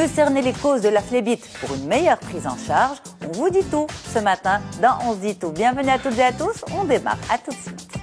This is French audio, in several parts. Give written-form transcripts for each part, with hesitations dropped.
Mieux cerner les causes de la phlébite pour une meilleure prise en charge, on vous dit tout ce matin dans On se dit tout. Bienvenue à toutes et à tous, on démarre, à tout de suite.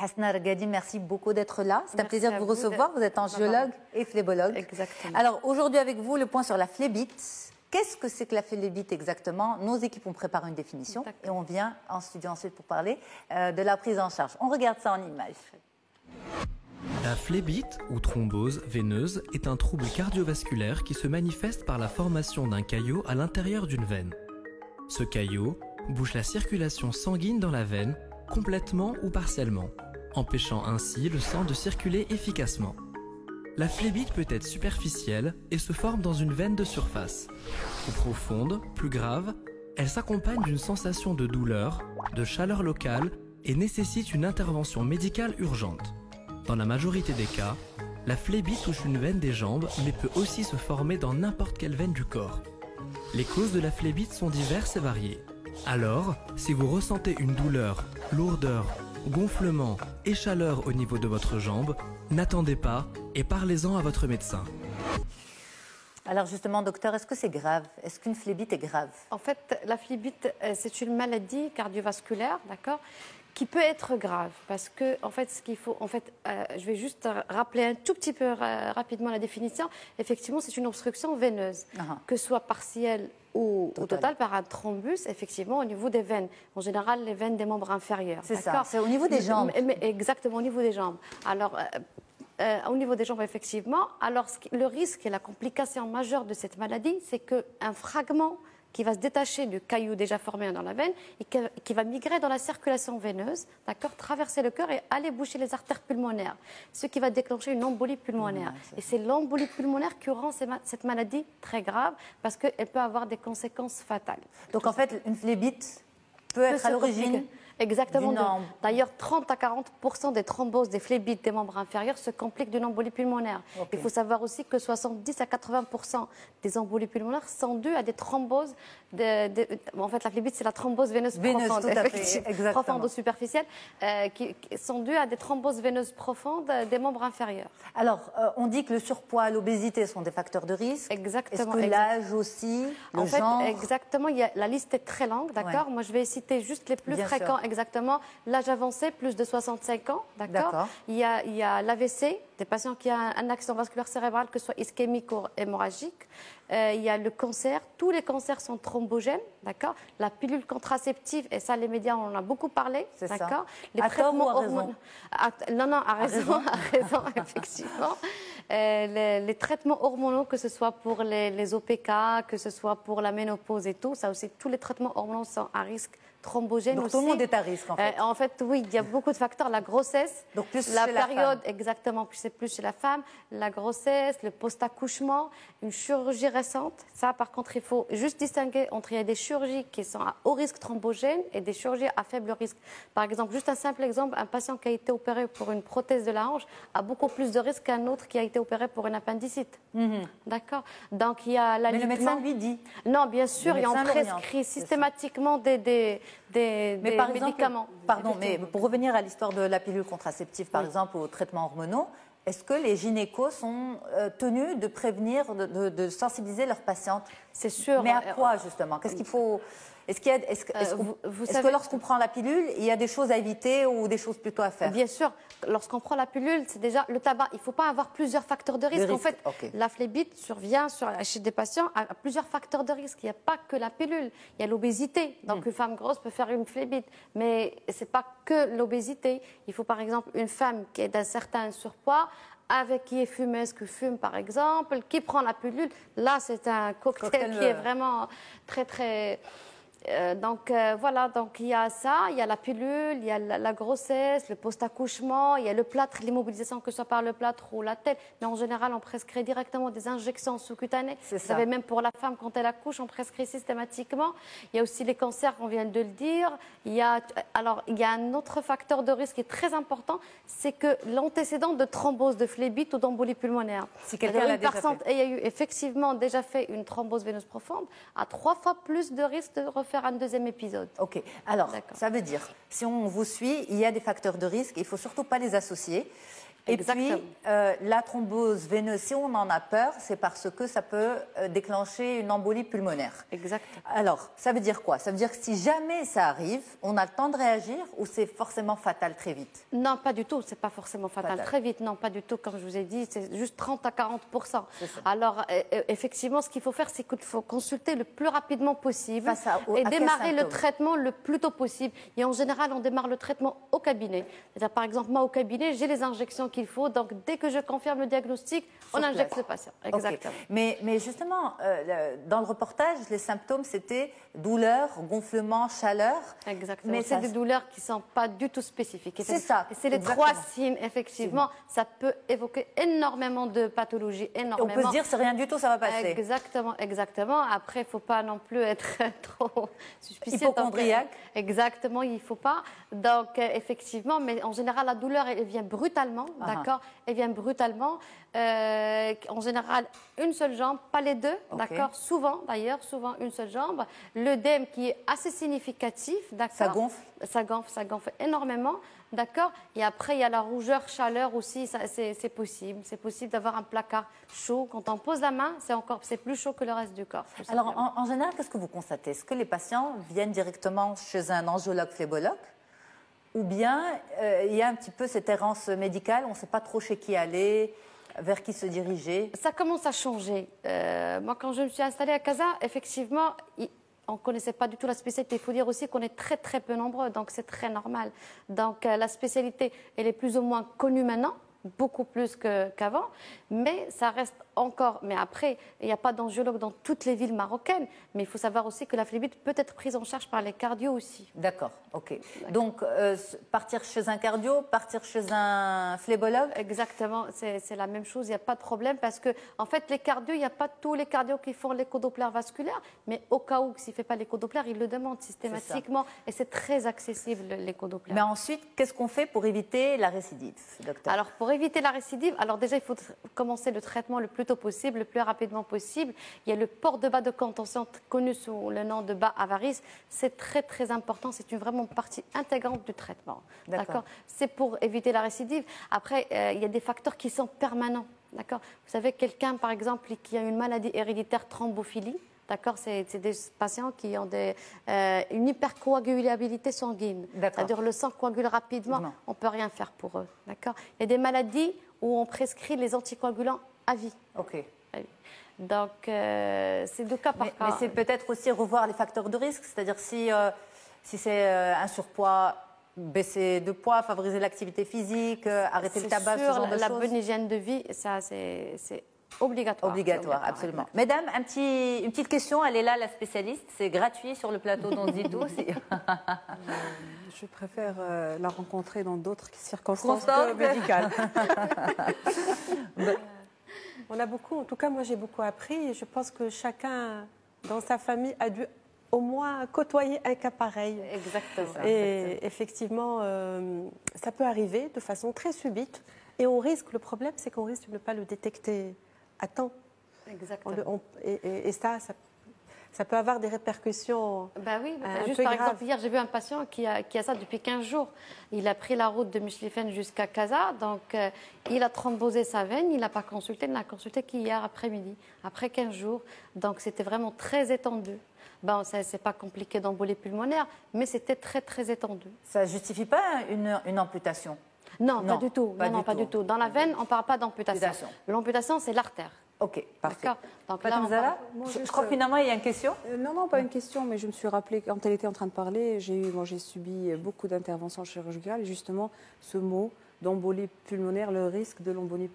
Hasna Regadi, merci beaucoup d'être là. C'est un plaisir de vous recevoir. Vous êtes angiologue et phlébologue. Exactement. Alors aujourd'hui avec vous, le point sur la phlébite. Qu'est-ce que c'est que la phlébite exactement? Nos équipes ont préparé une définition et on vient en studio ensuite pour parler de la prise en charge. On regarde ça en images. La phlébite, ou thrombose veineuse, est un trouble cardiovasculaire qui se manifeste par la formation d'un caillot à l'intérieur d'une veine. Ce caillot bouche la circulation sanguine dans la veine, complètement ou partiellement, empêchant ainsi le sang de circuler efficacement. La phlébite peut être superficielle et se forme dans une veine de surface. Ou profonde, plus grave, elle s'accompagne d'une sensation de douleur, de chaleur locale et nécessite une intervention médicale urgente. Dans la majorité des cas, la phlébite touche une veine des jambes mais peut aussi se former dans n'importe quelle veine du corps. Les causes de la phlébite sont diverses et variées. Alors, si vous ressentez une douleur, lourdeur, gonflement et chaleur au niveau de votre jambe, n'attendez pas et parlez-en à votre médecin. Alors justement, docteur, est-ce que c'est grave? Est-ce qu'une phlébite est grave? En fait, la phlébite, c'est une maladie cardiovasculaire, d'accord, qui peut être grave parce que, en fait, ce qu'il faut, je vais juste rappeler un tout petit peu rapidement la définition. Effectivement, c'est une obstruction veineuse, que ce soit partielle ou au total par un thrombus, effectivement, au niveau des veines. En général, les veines des membres inférieurs. C'est ça, c'est au niveau des jambes. Mais exactement, au niveau des jambes. Alors, au niveau des jambes, effectivement. Alors, le risque et la complication majeure de cette maladie, c'est qu'un fragment qui va se détacher du caillou déjà formé dans la veine et qui va migrer dans la circulation veineuse, d'accord, traverser le cœur et aller boucher les artères pulmonaires, ce qui va déclencher une embolie pulmonaire. Et c'est l'embolie pulmonaire qui rend cette maladie très grave parce qu'elle peut avoir des conséquences fatales. Donc en fait, une phlébite peut être à l'origine. Exactement. D'ailleurs, 30 à 40% des thromboses des phlébites des membres inférieurs se compliquent d'une embolie pulmonaire. Il faut savoir aussi que 70 à 80% des embolies pulmonaires sont dues à des thromboses. En fait, la phlébite, c'est la thrombose veineuse profonde, profonde ou superficielle, qui sont dues à des thromboses veineuses profondes des membres inférieurs. Alors, on dit que le surpoids, l'obésité sont des facteurs de risque. Exactement. Est-ce que l'âge aussi, le genre? Exactement. La liste est très longue, d'accord. Moi, je vais citer juste les plus fréquents. Exactement. L'âge avancé, plus de 65 ans, d'accord. Il y a l'AVC, des patients qui ont un accident vasculaire cérébral, que ce soit ischémique ou hémorragique. Il y a le cancer. Tous les cancers sont thrombogènes, d'accord. La pilule contraceptive, et ça, les médias, on en a beaucoup parlé, d'accord. Les traitements hormonaux. Non, à raison, effectivement. Les traitements hormonaux, que ce soit pour les OPK, que ce soit pour la ménopause et tout, ça aussi, tous les traitements hormonaux sont à risque thrombogène. Donc aussi. tout le monde est à risque en fait. En fait, oui, il y a beaucoup de facteurs. La grossesse, donc plus la chez période, la femme. exactement, c'est plus chez la femme, la grossesse, le post-accouchement, une chirurgie récente. Ça, par contre, il faut juste distinguer entre il y a des chirurgies qui sont à haut risque thrombogène et des chirurgies à faible risque. Par exemple, juste un simple exemple, un patient qui a été opéré pour une prothèse de la hanche a beaucoup plus de risque qu'un autre qui a été opéré pour une appendicite. D'accord. Donc il y a Mais le médecin lui dit. Non, bien sûr, et on prescrit systématiquement des médicaments. Pardon, mais pour revenir à l'histoire de la pilule contraceptive, par exemple, aux traitements hormonaux, est-ce que les gynécos sont tenus de prévenir, de sensibiliser leurs patientes? C'est sûr. Mais à quoi, justement? Qu'est-ce qu'il faut... Est-ce que lorsqu'on prend la pilule, il y a des choses à éviter ou des choses plutôt à faire? Bien sûr. Lorsqu'on prend la pilule, c'est déjà le tabac. Il ne faut pas avoir plusieurs facteurs de risque. En fait, la phlébite survient chez des patients à plusieurs facteurs de risque. Il n'y a pas que la pilule. Il y a l'obésité. Donc, une femme grosse peut faire une phlébite. Mais ce n'est pas que l'obésité. Il faut, par exemple, une femme qui est d'un certain surpoids, qui est fumeuse, qui fume par exemple, qui prend la pilule. Là, c'est un cocktail qui est vraiment très, très... Voilà, donc il y a ça, il y a la pilule, il y a la grossesse, le post-accouchement, il y a le plâtre, l'immobilisation que ce soit par le plâtre ou la tête. Mais en général, on prescrit directement des injections sous-cutanées. Vous savez, même pour la femme, quand elle accouche, on prescrit systématiquement. Il y a aussi les cancers, on vient de le dire. Il y a un autre facteur de risque qui est très important, c'est que l'antécédent de thrombose, de phlébite ou d'embolie pulmonaire. Si quelqu'un l'a déjà fait. Et il y a eu effectivement déjà fait une thrombose veineuse profonde, a 3 fois plus de risque de refaire faire un deuxième épisode. Ok. Alors, ça veut dire, si on vous suit, il y a des facteurs de risque. Il ne faut surtout pas les associer. Et puis, la thrombose veineuse, si on en a peur, c'est parce que ça peut déclencher une embolie pulmonaire. Exactement. Alors, ça veut dire quoi? Ça veut dire que si jamais ça arrive, on a le temps de réagir ou c'est forcément fatal très vite? Non, pas du tout. C'est pas forcément fatal très vite. Non, pas du tout. Comme je vous ai dit, c'est juste 30 à 40%. Alors, effectivement, ce qu'il faut faire, c'est qu'il faut consulter le plus rapidement possible et démarrer le traitement le plus tôt possible. Et en général, on démarre le traitement au cabinet. C'est-à-dire, par exemple, moi, au cabinet, j'ai les injections qu'il faut. Donc, dès que je confirme le diagnostic, on injecte le patient. Exactement. Okay. Mais justement, dans le reportage, les symptômes, c'était douleur, gonflement, chaleur. Exactement. Mais c'est des douleurs qui ne sont pas du tout spécifiques. C'est ça. C'est les trois signes, effectivement. Ça peut évoquer énormément de pathologies, énormément. Et on peut se dire, c'est rien du tout, ça va passer. Exactement, exactement. Après, il ne faut pas non plus être trop suspicieux. Hypocondriaque. Exactement, il ne faut pas. Donc, effectivement, mais en général, la douleur, elle vient brutalement. D'accord, elle vient brutalement. En général, une seule jambe, pas les deux. D'accord, souvent d'ailleurs, souvent une seule jambe. L'œdème qui est assez significatif. D'accord. Ça gonfle. Ça gonfle énormément. D'accord. Et après, il y a la rougeur, chaleur aussi. C'est possible. C'est possible d'avoir un placard chaud. Quand on pose la main, c'est plus chaud que le reste du corps. Alors, en général, qu'est-ce que vous constatez? Est-ce que les patients viennent directement chez un angiologue phlébologue? Ou bien il y a un petit peu cette errance médicale, on ne sait pas trop chez qui aller, vers qui se diriger? Ça commence à changer. Moi, quand je me suis installée à Casa, effectivement, on ne connaissait pas du tout la spécialité. Il faut dire aussi qu'on est très, très peu nombreux, donc c'est très normal. Donc la spécialité, elle est plus ou moins connue maintenant, beaucoup plus qu'avant, mais ça reste encore. Mais après, il n'y a pas d'angiologue dans toutes les villes marocaines, mais il faut savoir aussi que la phlébite peut être prise en charge par les cardios aussi. D'accord, ok. Donc, partir chez un cardio, partir chez un phlébologue? Exactement, c'est la même chose, il n'y a pas de problème, parce que, en fait, les cardios, il n'y a pas tous les cardios qui font l'échodoppler vasculaire, mais au cas où, s'il ne fait pas l'échodoppler, ils le demandent systématiquement, et c'est très accessible, l'échodoppler. Mais ensuite, qu'est-ce qu'on fait pour éviter la récidive, docteur? Alors, pour éviter la récidive, alors déjà, il faut commencer le traitement le plus tôt possible, le plus rapidement possible. Il y a le port de bas de contention connu sous le nom de bas à varices. C'est très, très important. C'est vraiment partie intégrante du traitement. D'accord. C'est pour éviter la récidive. Après, il y a des facteurs qui sont permanents. D'accord. Vous savez, quelqu'un, par exemple, qui a une maladie héréditaire thrombophilie, d'accord, c'est des patients qui ont une hypercoagulabilité sanguine. C'est-à-dire le sang coagule rapidement, on ne peut rien faire pour eux. D'accord. Il y a des maladies où on prescrit les anticoagulants à vie. Ok. Donc, c'est de cas par cas. Mais c'est peut-être aussi revoir les facteurs de risque, c'est-à-dire si c'est un surpoids, baisser de poids, favoriser l'activité physique, arrêter le tabac, ce genre de choses. La bonne hygiène de vie, ça, c'est obligatoire. Obligatoire, absolument. Mesdames, une petite question, elle est là, la spécialiste. C'est gratuit sur le plateau d'On dit tout. Je préfère la rencontrer dans d'autres circonstances que médicales. On a beaucoup, en tout cas moi j'ai beaucoup appris et je pense que chacun dans sa famille a dû au moins côtoyer un cas pareil. Exactement. Et effectivement, ça peut arriver de façon très subite et on risque, le problème c'est qu'on risque de ne pas le détecter à temps. Exactement. Et ça peut avoir des répercussions. Ben oui, juste par exemple, hier, j'ai vu un patient qui a ça depuis 15 jours. Il a pris la route de Michelifène jusqu'à Casa, donc il a thrombosé sa veine, il n'a pas consulté, il n'a consulté qu'hier après-midi, après 15 jours. Donc c'était vraiment très étendu. Bon, c'est pas compliqué d'embolie pulmonaire, mais c'était très, très étendu. Ça ne justifie pas une amputation? Non, pas du tout. Pas du tout. Dans la veine, on ne parle pas d'amputation. L'amputation, c'est l'artère. Ok, parfait. Donc là, je crois que finalement, il y a une question. Non, pas une question, mais je me suis rappelé, quand elle était en train de parler, j'ai subi beaucoup d'interventions chirurgicales, et justement, ce mot d'embolie pulmonaire, le risque de l'embolie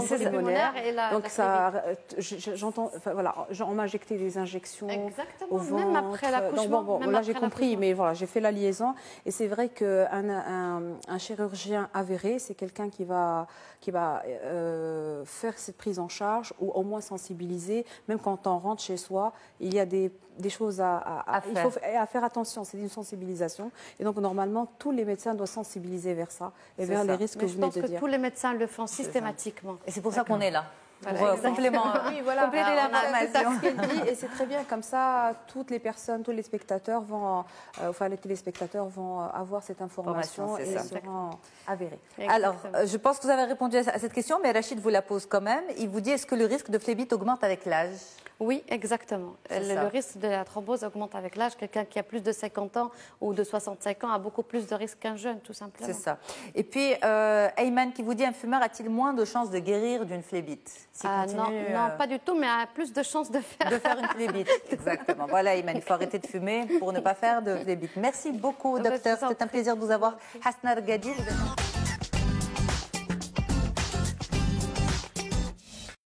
pulmonaire. Donc ça, j'entends, voilà, on m'a injecté des injections au ventre. Même après l'accouchement. Bon, là j'ai compris, mais voilà, j'ai fait la liaison. Et c'est vrai qu'un chirurgien avéré, c'est quelqu'un qui va faire cette prise en charge ou au moins sensibiliser. Même quand on rentre chez soi, il y a des choses à faire attention. C'est une sensibilisation. Et donc normalement, tous les médecins doivent sensibiliser vers ça et vers les risques que vous venez de dire. Je pense que tous les médecins le font systématiquement. Et c'est pour ça qu'on est là. pour compléter l'information. Et c'est très bien, comme ça, toutes les personnes, tous les spectateurs vont, les téléspectateurs vont avoir cette information et seront avérés. Alors, je pense que vous avez répondu à cette question, mais Rachid vous la pose quand même. Il vous dit, est-ce que le risque de phlébite augmente avec l'âge? Oui, exactement. Le risque de la thrombose augmente avec l'âge. Quelqu'un qui a plus de 50 ans ou de 65 ans a beaucoup plus de risques qu'un jeune, tout simplement. C'est ça. Et puis, Ayman qui vous dit, un fumeur a-t-il moins de chances de guérir d'une phlébite? Non, pas du tout, mais a plus de chances de faire une phlébite. Exactement. Voilà, Ayman, il faut arrêter de fumer pour ne pas faire de phlébite. Merci beaucoup, docteur. C'était un plaisir de vous avoir. Hasna Rgadi.